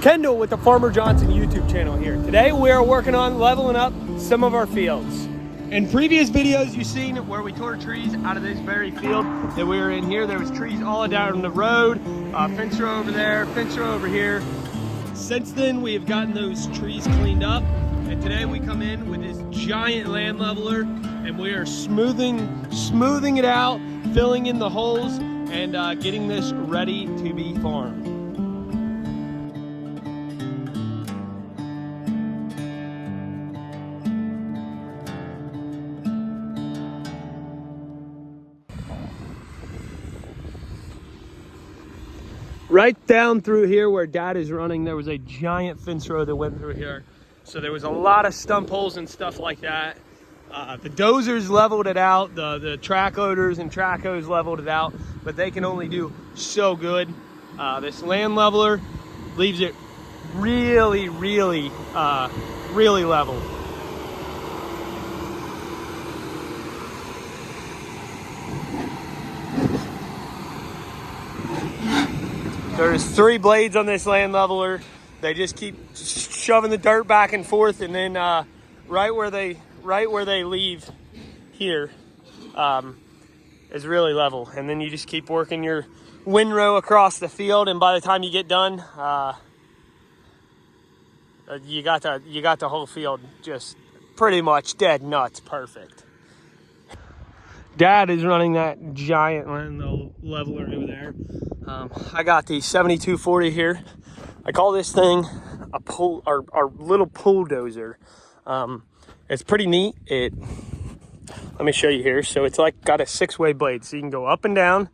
Kendall with the Farmer Johnson YouTube channel here. Today we are working on leveling up some of our fields. In previous videos you've seen where we tore trees out of this very field that we were in here. There was trees all down the road, fence row over there, fence row over here. Since then we have gotten those trees cleaned up, and today we come in with this giant land leveler and we are smoothing it out, filling in the holes, and getting this ready to be farmed. Right down through here where Dad is running, there was a giant fence row that went through here. So there was a lot of stump holes and stuff like that. The dozers leveled it out, the track loaders and track hoes leveled it out, but they can only do so good. This land leveler leaves it really level. There's 3 blades on this land leveler. They just keep shoving the dirt back and forth, and then right where they leave here is really level. And then you just keep working your windrow across the field, and by the time you get done, you got the whole field just pretty much dead nuts perfect. Dad is running that giant land leveler over there. I got the 7240 here. I call this thing our little bulldozer. It's pretty neat. Let me show you here. So it's like got a 6-way blade, so you can go up and down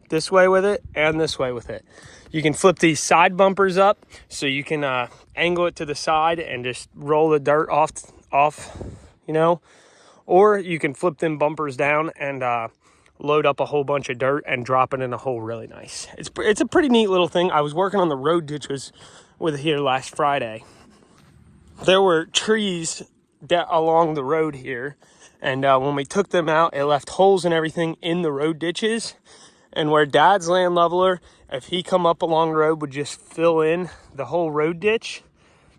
this way with it and this way with it. You can flip these side bumpers up, so you can angle it to the side and just roll the dirt off, you know. Or you can flip them bumpers down and load up a whole bunch of dirt and drop it in a hole really nice. It's a pretty neat little thing. I was working on the road ditches with it here last Friday. There were trees along the road here, and when we took them out, it left holes and everything in the road ditches. And where Dad's land leveler, if he come up along the road, would just fill in the whole road ditch.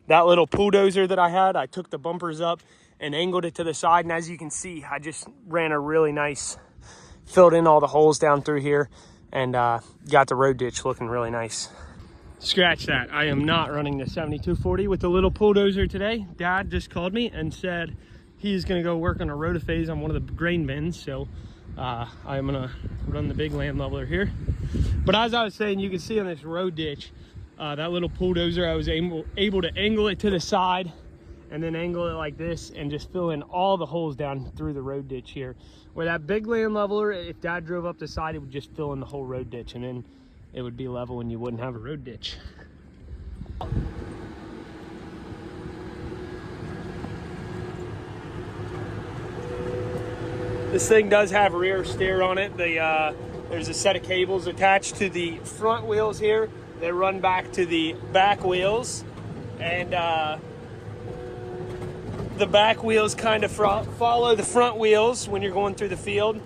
That little bulldozer that I had, I took the bumpers up and angled it to the side, and as you can see, I just ran a really nice, filled in all the holes down through here, and got the road ditch looking really nice. Scratch that. I am not running the 7240 with the little bulldozer today. Dad just called me and said he's gonna go work on a rotophase on one of the grain bins, so I'm gonna run the big land leveler here. But as I was saying, you can see on this road ditch, that little bulldozer, I was able to angle it to the side and then angle it like this and just fill in all the holes down through the road ditch here. Where that big land leveler, if Dad drove up the side, it would just fill in the whole road ditch, and then it would be level and you wouldn't have a road ditch. This thing does have rear steer on it. There's a set of cables attached to the front wheels here. They run back to the back wheels, and the back wheels kind of follow the front wheels when you're going through the field.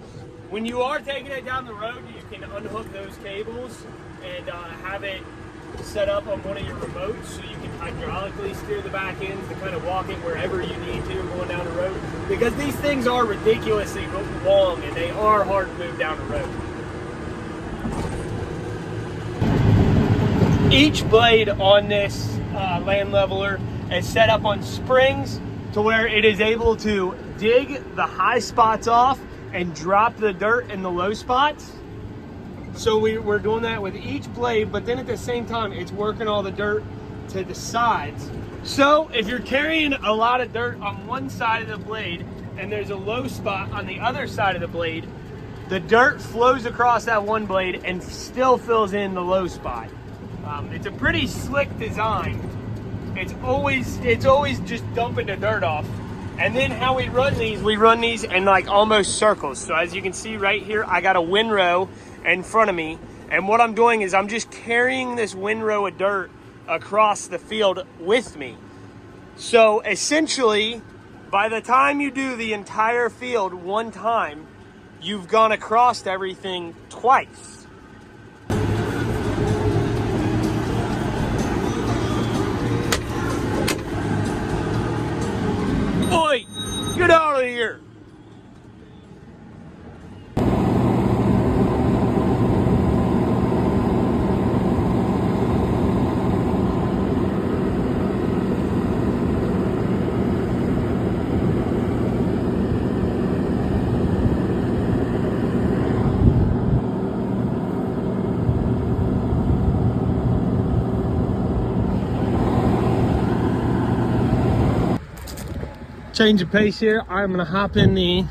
When you are taking it down the road, you can unhook those cables and have it set up on one of your remotes, so you can hydraulically steer the back ends to kind of walk it wherever you need to going down the road. Because these things are ridiculously long and they are hard to move down the road. Each blade on this land leveler is set up on springs to where it is able to dig the high spots off and drop the dirt in the low spots. So we're doing that with each blade, but then at the same time, it's working all the dirt to the sides. So if you're carrying a lot of dirt on one side of the blade and there's a low spot on the other side of the blade, the dirt flows across that one blade and still fills in the low spot. It's a pretty slick design. It's always just dumping the dirt off. And then how we run these in like almost circles. So as you can see right here, I got a windrow in front of me. And what I'm doing is I'm just carrying this windrow of dirt across the field with me. So essentially, by the time you do the entire field one time, you've gone across everything twice. change of pace here. I'm gonna hop in the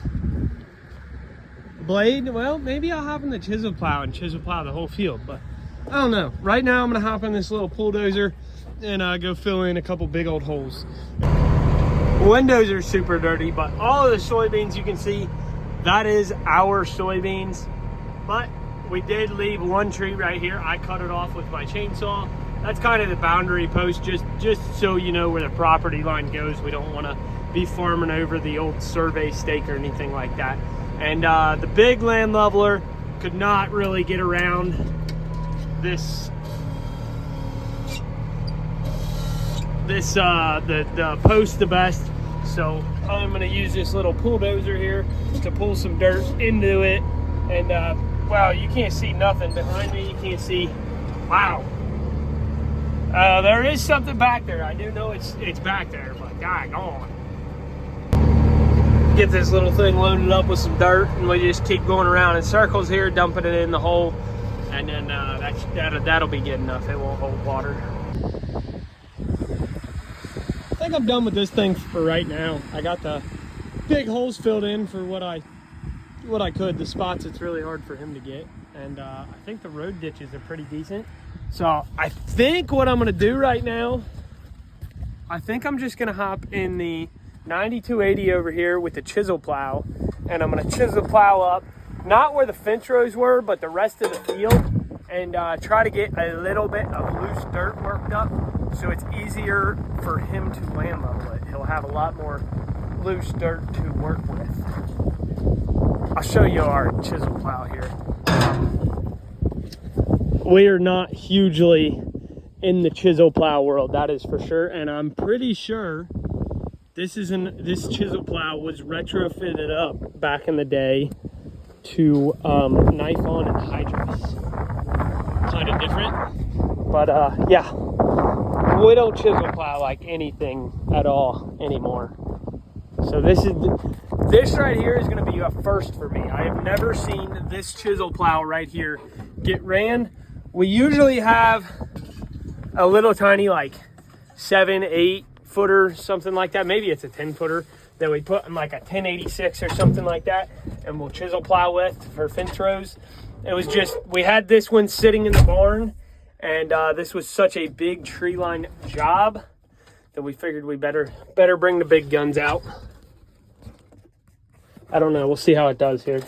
blade. Well, maybe I'll hop in the chisel plow and chisel plow the whole field, but I don't know. Right now, I'm gonna hop in this little bulldozer and go fill in a couple big old holes. Windows are super dirty, but all of the soybeans you can see, that is our soybeans. But we did leave one tree right here. I cut it off with my chainsaw. That's kind of the boundary post, just so you know where the property line goes. We don't want to be farming over the old survey stake or anything like that. And the big land leveler could not really get around this the post the best. So I'm gonna use this little bulldozer here to pull some dirt into it. And wow, you can't see nothing behind me. You can't see, wow. There is something back there. I do know it's back there, but doggone. Get this little thing loaded up with some dirt, and we just keep going around in circles here, dumping it in the hole, and then that'll be good enough. It won't hold water. I think I'm done with this thing for right now. I got the big holes filled in for what I could. The spots it's really hard for him to get, and I think the road ditches are pretty decent. So I think what I'm gonna do right now, I think I'm just gonna hop in the 9280 over here with the chisel plow, and I'm gonna chisel plow up, not where the fence rows were, but the rest of the field, and try to get a little bit of loose dirt worked up so it's easier for him to land level it. He'll have a lot more loose dirt to work with. I'll show you our chisel plow here. We are not hugely in the chisel plow world, that is for sure, and I'm pretty sure this chisel plow was retrofitted up back in the day to knife on and hydrous. Kind of different, but yeah, we don't chisel plow like anything at all anymore. So this right here is going to be a first for me. I have never seen this chisel plow right here get ran. We usually have a little tiny like 7-8 footer, something like that. Maybe it's a 10 footer that we put in like a 1086 or something like that, and we'll chisel plow with for fence rows. It was just, we had this one sitting in the barn, and this was such a big tree line job that we figured we better bring the big guns out. I don't know, we'll see how it does here.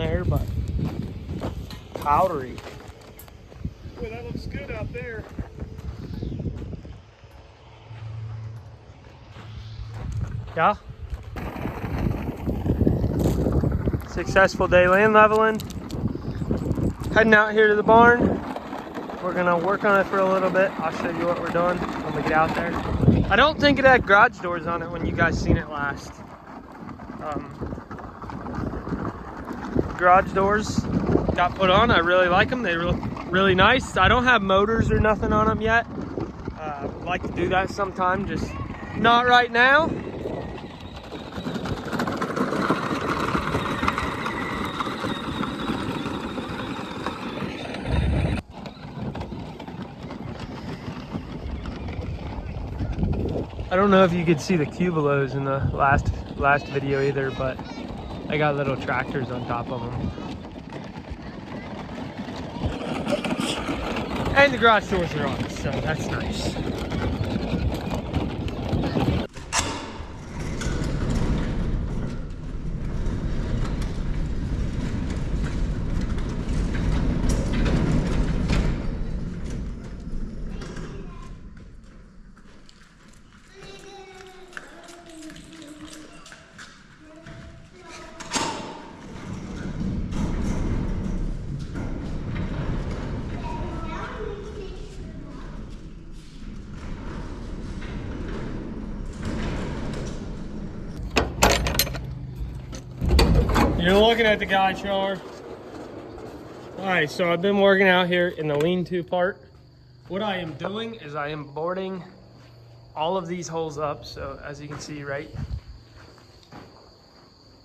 there, but powdery. Boy, that looks good out there. Yeah. Successful day land leveling. Heading out here to the barn. We're gonna work on it for a little bit. I'll show you what we're doing when we get out there. I don't think it had garage doors on it when you guys seen it last. Garage doors got put on. I really like them. They look really nice. I don't have motors or nothing on them yet. Would like to do that sometime, just not right now. I don't know if you could see the cubelos in the last video either, but I got little tractors on top of them. And the garage doors are on, so that's nice. You're looking at the guy, Char. Alright, so I've been working out here in the lean-to part. What I am doing is I am boarding all of these holes up. So as you can see, right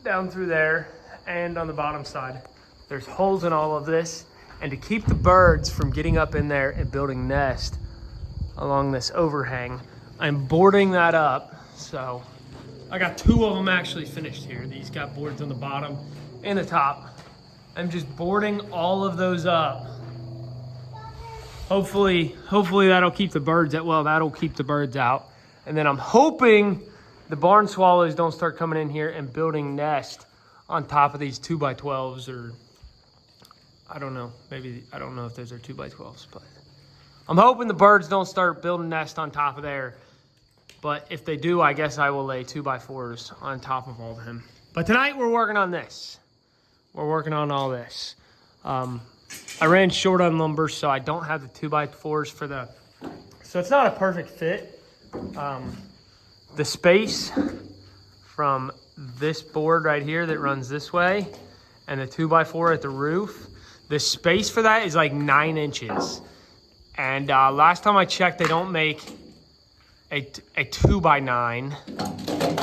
down through there and on the bottom side, there's holes in all of this. And to keep the birds from getting up in there and building nest along this overhang, I'm boarding that up. So I got 2 of them actually finished here. These got boards on the bottom and the top. I'm just boarding all of those up. Hopefully that'll keep the birds out. Well, that'll keep the birds out. And then I'm hoping the barn swallows don't start coming in here and building nest on top of these 2x12s, or I don't know. Maybe, I don't know if those are 2x12s, but I'm hoping the birds don't start building nest on top of there. But if they do, I guess I will lay 2x4s on top of all of them. But tonight we're working on this. We're working on all this. I ran short on lumber, so I don't have the 2x4s for the, so it's not a perfect fit. The space from this board right here that runs this way and the 2x4 at the roof, the space for that is like 9 inches. And last time I checked, they don't make a 2x9.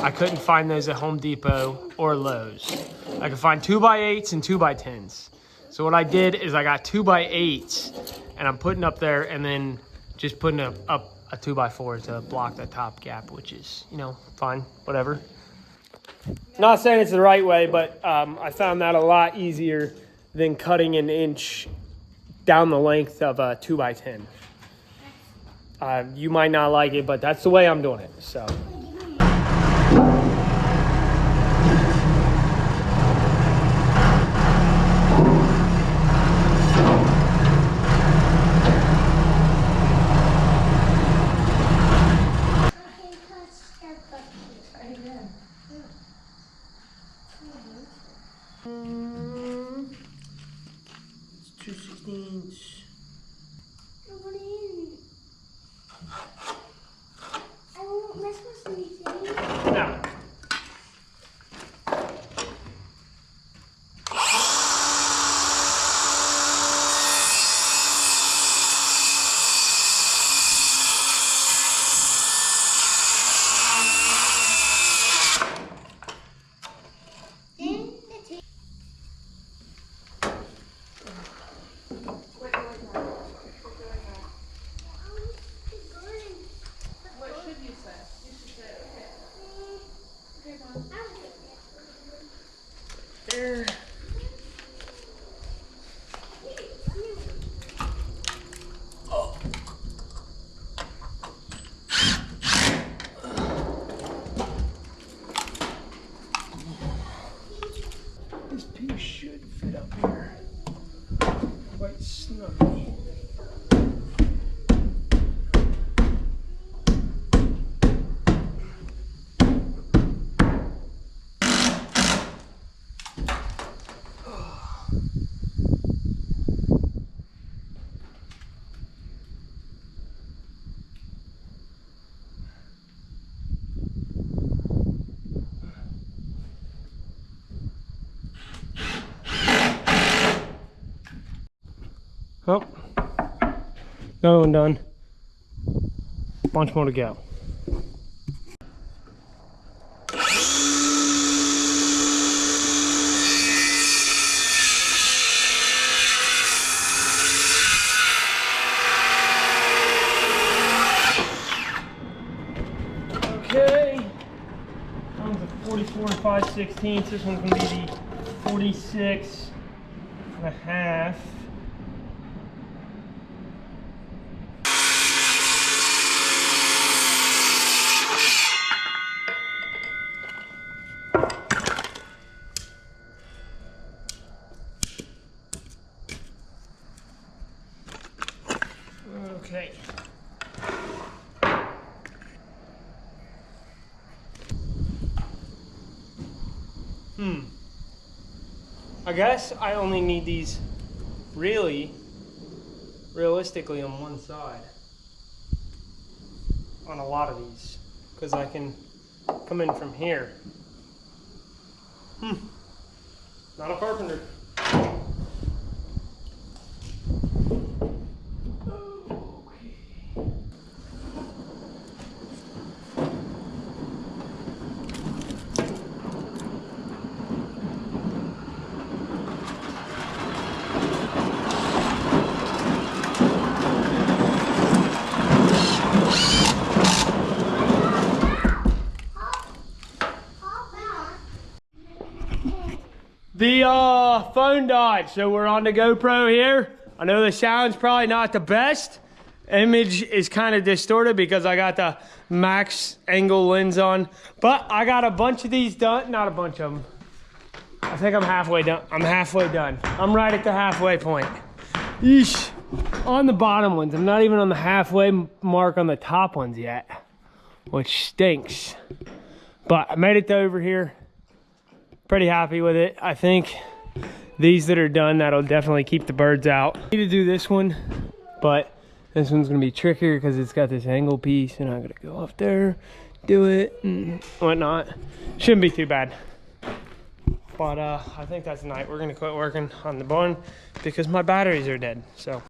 I couldn't find those at Home Depot or Lowe's. I could find 2x8s and 2x10s. So what I did is I got 2x8s and I'm putting up there and then just putting up a 2x4 to block the top gap, which is, you know, fine, whatever. Not saying it's the right way, but I found that a lot easier than cutting an inch down the length of a 2x10. You might not like it, but that's the way I'm doing it, so. It's 2/16. No. Oh, another one done. Bunch more to go. Okay, that one's a 44 and 5/16. This one's gonna be the 46 and a half. Okay. I guess I only need these realistically on one side on a lot of these, because I can come in from here. Not a carpenter. The phone died, so we're on the GoPro here. I know the sound's probably not the best. Image is kind of distorted because I got the max angle lens on, but I got a bunch of these done. Not a bunch of them. I think I'm halfway done. I'm halfway done. I'm right at the halfway point. Yeesh. On the bottom ones. I'm not even on the halfway mark on the top ones yet, which stinks. But I made it to over here. Pretty happy with it. I think these that are done, that'll definitely keep the birds out. I need to do this one, but this one's gonna be trickier because it's got this angle piece, and I'm gonna go up there, do it, and whatnot. Shouldn't be too bad. But I think that's the night. We're gonna quit working on the barn because my batteries are dead. So.